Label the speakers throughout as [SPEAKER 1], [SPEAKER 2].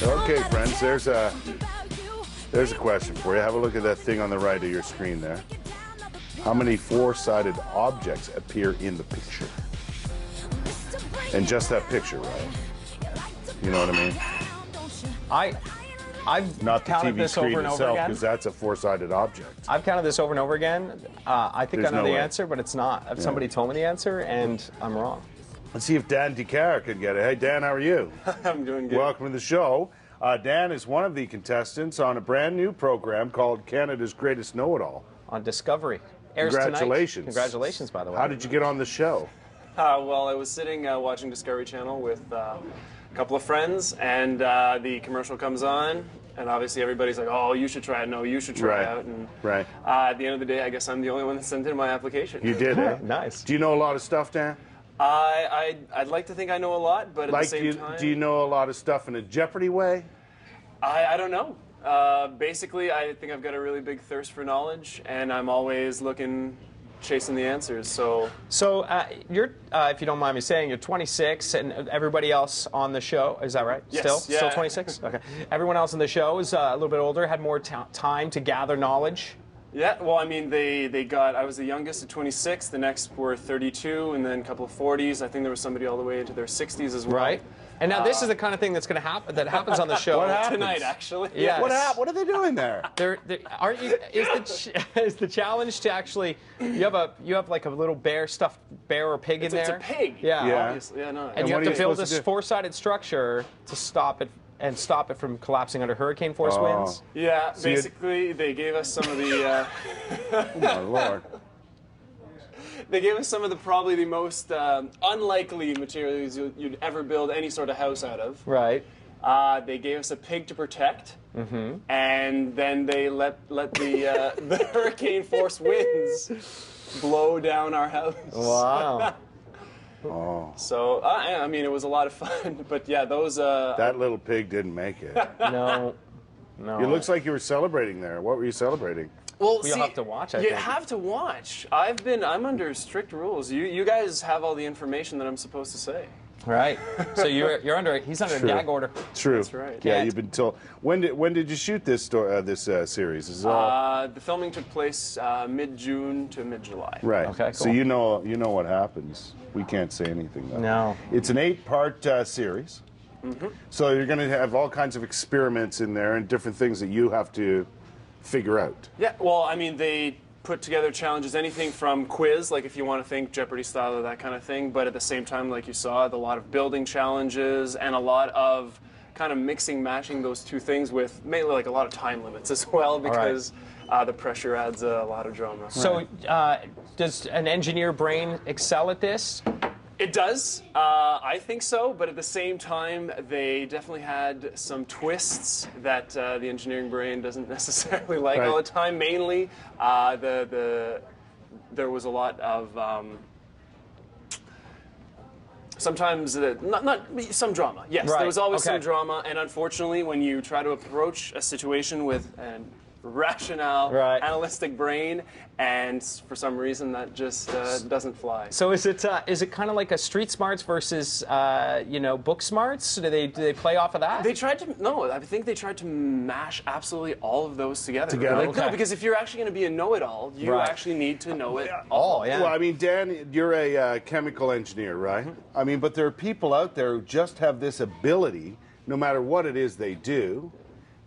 [SPEAKER 1] Okay, friends, there's a question for you. Have a look at that thing on the right of your screen there. How many four-sided objects appear in the picture? And just that picture, right? You know what I mean?
[SPEAKER 2] I've
[SPEAKER 1] Not the
[SPEAKER 2] counted
[SPEAKER 1] TV
[SPEAKER 2] this
[SPEAKER 1] screen
[SPEAKER 2] over and over
[SPEAKER 1] itself,
[SPEAKER 2] again.
[SPEAKER 1] because that's a four-sided object.
[SPEAKER 2] I've counted this over and over again. I think
[SPEAKER 1] There's
[SPEAKER 2] I know
[SPEAKER 1] no
[SPEAKER 2] the
[SPEAKER 1] way.
[SPEAKER 2] answer, but it's not. Somebody told me the answer, and I'm wrong.
[SPEAKER 1] Let's see if Dan DeCara could get it. Hey, Dan, how are you?
[SPEAKER 3] I'm doing good.
[SPEAKER 1] Welcome to the show. Dan is one of the contestants on a brand new program called Canada's Greatest Know-It-All.
[SPEAKER 2] On Discovery. Airs
[SPEAKER 1] Congratulations.
[SPEAKER 2] Tonight. Congratulations, by the way.
[SPEAKER 1] How did you get on the show?
[SPEAKER 3] Well, I was sitting watching Discovery Channel with a couple of friends, and the commercial comes on, and obviously everybody's like, "Oh, you should try it. No, you should try out." And
[SPEAKER 1] Right.
[SPEAKER 3] at the end of the day, I guess I'm the only one that sent in my application.
[SPEAKER 1] You did, eh?
[SPEAKER 2] Nice.
[SPEAKER 1] Do you know a lot of stuff, Dan?
[SPEAKER 3] I'd like to think I know a lot, but at the same time,
[SPEAKER 1] do you know a lot of stuff in a Jeopardy way?
[SPEAKER 3] I don't know. Basically, I think I've got a really big thirst for knowledge, and I'm always chasing the answers. So
[SPEAKER 2] you're, if you don't mind me saying, you're 26, and everybody else on the show, is that right?
[SPEAKER 3] Yes,
[SPEAKER 2] Still 26? Okay. Everyone else on the show is a little bit older, had more time to gather knowledge.
[SPEAKER 3] yeah, well, I mean, I was the youngest at 26, the next were 32, and then a couple of 40s. I think there was somebody all the way into their 60s as well.
[SPEAKER 2] Right. And now this is the kind of thing that's going to happen. That happens on the show.
[SPEAKER 1] What happens?
[SPEAKER 3] Tonight, actually.
[SPEAKER 2] Yeah.
[SPEAKER 1] What are they doing there?
[SPEAKER 2] Aren't you? Is the challenge to actually you have like a little stuffed bear or pig in there?
[SPEAKER 3] It's a pig.
[SPEAKER 2] Yeah.
[SPEAKER 3] Obviously. Yeah, no.
[SPEAKER 2] And you
[SPEAKER 1] what
[SPEAKER 2] have
[SPEAKER 1] are
[SPEAKER 2] to
[SPEAKER 1] you
[SPEAKER 2] build
[SPEAKER 1] supposed to
[SPEAKER 2] this
[SPEAKER 1] do?
[SPEAKER 2] four-sided structure to stop it from collapsing under hurricane force winds.
[SPEAKER 3] Yeah,
[SPEAKER 1] you-
[SPEAKER 3] basically, they gave us some of the.
[SPEAKER 1] Oh, my Lord.
[SPEAKER 3] They gave us some of the probably the most unlikely materials you'd ever build any sort of house out of.
[SPEAKER 2] Right.
[SPEAKER 3] They gave us a pig to protect, and then they let the the hurricane force winds blow down our house.
[SPEAKER 2] Wow.
[SPEAKER 1] Oh,
[SPEAKER 3] So I mean, it was a lot of fun. But yeah, those.
[SPEAKER 1] that little pig didn't make it.
[SPEAKER 2] No.
[SPEAKER 1] It looks like you were celebrating there. What were you celebrating?
[SPEAKER 3] Well,
[SPEAKER 2] You'll have to watch, I
[SPEAKER 3] You
[SPEAKER 2] think.
[SPEAKER 3] have to watch. I'm under strict rules. You guys have all the information that I'm supposed to say.
[SPEAKER 2] Right. So he's under a gag order.
[SPEAKER 1] True.
[SPEAKER 3] That's right.
[SPEAKER 1] Yeah,
[SPEAKER 2] And-
[SPEAKER 1] you've been told. When did you shoot this series? Is it all
[SPEAKER 3] The filming took place mid-June to mid-July.
[SPEAKER 1] right?
[SPEAKER 2] Okay,
[SPEAKER 1] So
[SPEAKER 2] cool.
[SPEAKER 1] you know what happens. We can't say anything though.
[SPEAKER 2] No.
[SPEAKER 1] It's an 8-part series. So you're going to have all kinds of experiments in there and different things that you have to figure out.
[SPEAKER 3] Yeah, well, I mean, they put together challenges, anything from quiz, like if you want to think Jeopardy style or that kind of thing, but at the same time, like you saw, a lot of building challenges and a lot of kind of mixing, matching those two things with mainly like a lot of time limits as well, because the pressure adds a lot of drama.
[SPEAKER 2] So does an engineer brain excel at this?
[SPEAKER 3] It does. I think so, but at the same time, they definitely had some twists that the engineering brain doesn't necessarily like
[SPEAKER 1] Right.
[SPEAKER 3] all the time. Mainly, there was a lot of sometimes not some drama. Yes,
[SPEAKER 2] Right,
[SPEAKER 3] there was always
[SPEAKER 2] okay.
[SPEAKER 3] some drama, and unfortunately, when you try to approach a situation with an rationale,
[SPEAKER 2] Right.
[SPEAKER 3] analytic brain, and for some reason that just doesn't fly.
[SPEAKER 2] So is it kind of like a street smarts versus book smarts? Do they play off of that?
[SPEAKER 3] They tried to I think they tried to mash absolutely all of those together.
[SPEAKER 1] Together?
[SPEAKER 3] Like,
[SPEAKER 2] Okay.
[SPEAKER 3] No, because if you're actually going to be a know-it-all, you
[SPEAKER 2] Right.
[SPEAKER 3] actually need to know it
[SPEAKER 2] Oh yeah.
[SPEAKER 1] Well, I mean, Dan, you're a chemical engineer, right? I mean, but there are people out there who just have this ability, no matter what it is they do,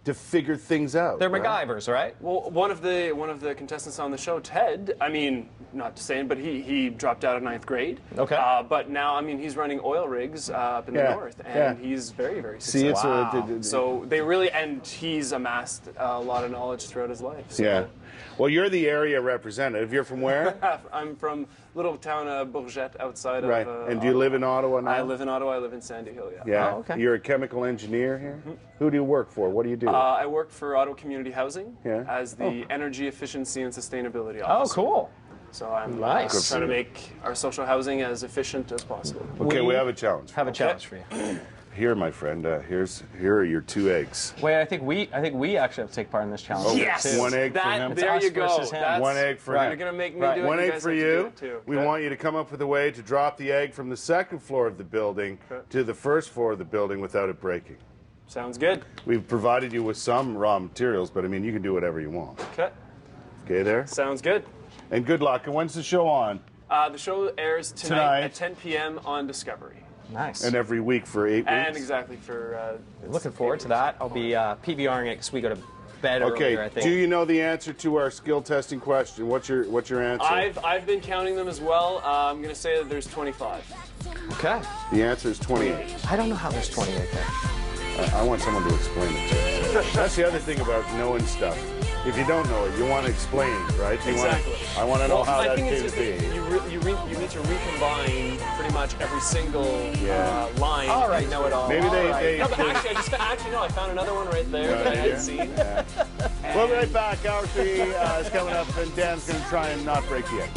[SPEAKER 1] to figure things out.
[SPEAKER 2] They're
[SPEAKER 1] right?
[SPEAKER 2] MacGyvers, right?
[SPEAKER 3] Well, one of the contestants on the show, Ted. I mean, not to say it, but he dropped out of 9th grade.
[SPEAKER 2] Okay.
[SPEAKER 3] But now, I mean, he's running oil rigs up in the
[SPEAKER 1] Yeah,
[SPEAKER 3] north, and
[SPEAKER 1] yeah.
[SPEAKER 3] he's very, very
[SPEAKER 1] See,
[SPEAKER 3] successful.
[SPEAKER 1] it's
[SPEAKER 2] Wow.
[SPEAKER 3] So they really, and he's amassed a lot of knowledge throughout his life. So.
[SPEAKER 1] Yeah. Well, you're the area representative. You're from where?
[SPEAKER 3] I'm from little town Bourget outside
[SPEAKER 1] Right.
[SPEAKER 3] of.
[SPEAKER 1] And do you live in Ottawa now?
[SPEAKER 3] I live in Ottawa. I live in Sandy Hill. Yeah.
[SPEAKER 1] Yeah.
[SPEAKER 2] Oh, okay.
[SPEAKER 1] You're a chemical engineer here. Who do you work for? What do you do?
[SPEAKER 3] I work for Ottawa Community Housing
[SPEAKER 1] Yeah.
[SPEAKER 3] as the Energy Efficiency and Sustainability
[SPEAKER 2] Oh,
[SPEAKER 3] Officer.
[SPEAKER 2] cool.
[SPEAKER 3] So I'm
[SPEAKER 2] Nice. Good
[SPEAKER 3] trying
[SPEAKER 1] for
[SPEAKER 3] to
[SPEAKER 1] you.
[SPEAKER 3] make our social housing as efficient as possible.
[SPEAKER 1] okay,
[SPEAKER 2] we
[SPEAKER 1] we have a challenge.
[SPEAKER 2] Have a challenge for you.
[SPEAKER 1] Here, my friend. Here are your 2 eggs.
[SPEAKER 2] Wait, I think we actually have to take part in this challenge.
[SPEAKER 3] Yes!
[SPEAKER 2] too.
[SPEAKER 1] One egg for
[SPEAKER 3] That,
[SPEAKER 1] him.
[SPEAKER 3] there
[SPEAKER 2] It's
[SPEAKER 3] you
[SPEAKER 2] us
[SPEAKER 3] go.
[SPEAKER 2] versus him.
[SPEAKER 3] That's,
[SPEAKER 1] One egg for
[SPEAKER 3] You're
[SPEAKER 1] him.
[SPEAKER 3] going to make me
[SPEAKER 2] Right.
[SPEAKER 3] do it.
[SPEAKER 1] One
[SPEAKER 3] you
[SPEAKER 1] egg
[SPEAKER 3] guys
[SPEAKER 1] for
[SPEAKER 3] have to do
[SPEAKER 1] you.
[SPEAKER 3] it too.
[SPEAKER 1] We
[SPEAKER 3] Okay.
[SPEAKER 1] want you to come up with a way to drop the egg from the 2nd floor of the building to the 1st floor of the building without it breaking.
[SPEAKER 3] Sounds good.
[SPEAKER 1] We've provided you with some raw materials, but I mean, you can do whatever you want.
[SPEAKER 3] Okay.
[SPEAKER 1] Okay, there?
[SPEAKER 3] Sounds good.
[SPEAKER 1] And good luck. And when's the show on?
[SPEAKER 3] The show airs tonight at 10 p.m. on Discovery.
[SPEAKER 2] Nice.
[SPEAKER 1] And every week for 8 weeks?
[SPEAKER 3] And exactly for...
[SPEAKER 2] Looking forward to that. I'll be PVRing it because we go to bed earlier, I
[SPEAKER 1] Okay,
[SPEAKER 2] think.
[SPEAKER 1] do you know the answer to our skill testing question? What's your answer?
[SPEAKER 3] I've been counting them as well. I'm going to say that there's 25.
[SPEAKER 2] Okay.
[SPEAKER 1] The answer is 28.
[SPEAKER 2] I don't know how there's 28 there.
[SPEAKER 1] I want someone to explain it to you. That's the other thing about knowing stuff. If you don't know it, you want to explain it, right?
[SPEAKER 3] Exactly.
[SPEAKER 1] I want to know how
[SPEAKER 3] I
[SPEAKER 1] that
[SPEAKER 3] think
[SPEAKER 1] came
[SPEAKER 3] it's
[SPEAKER 1] to
[SPEAKER 3] just
[SPEAKER 1] be.
[SPEAKER 3] you need to recombine pretty much every single line.
[SPEAKER 2] All right, know it all.
[SPEAKER 1] Maybe they
[SPEAKER 3] No, but actually, no. I found another one right there that I hadn't seen.
[SPEAKER 1] We'll be right back. Hour 3 is coming up, and Dan's going to try and not break the egg.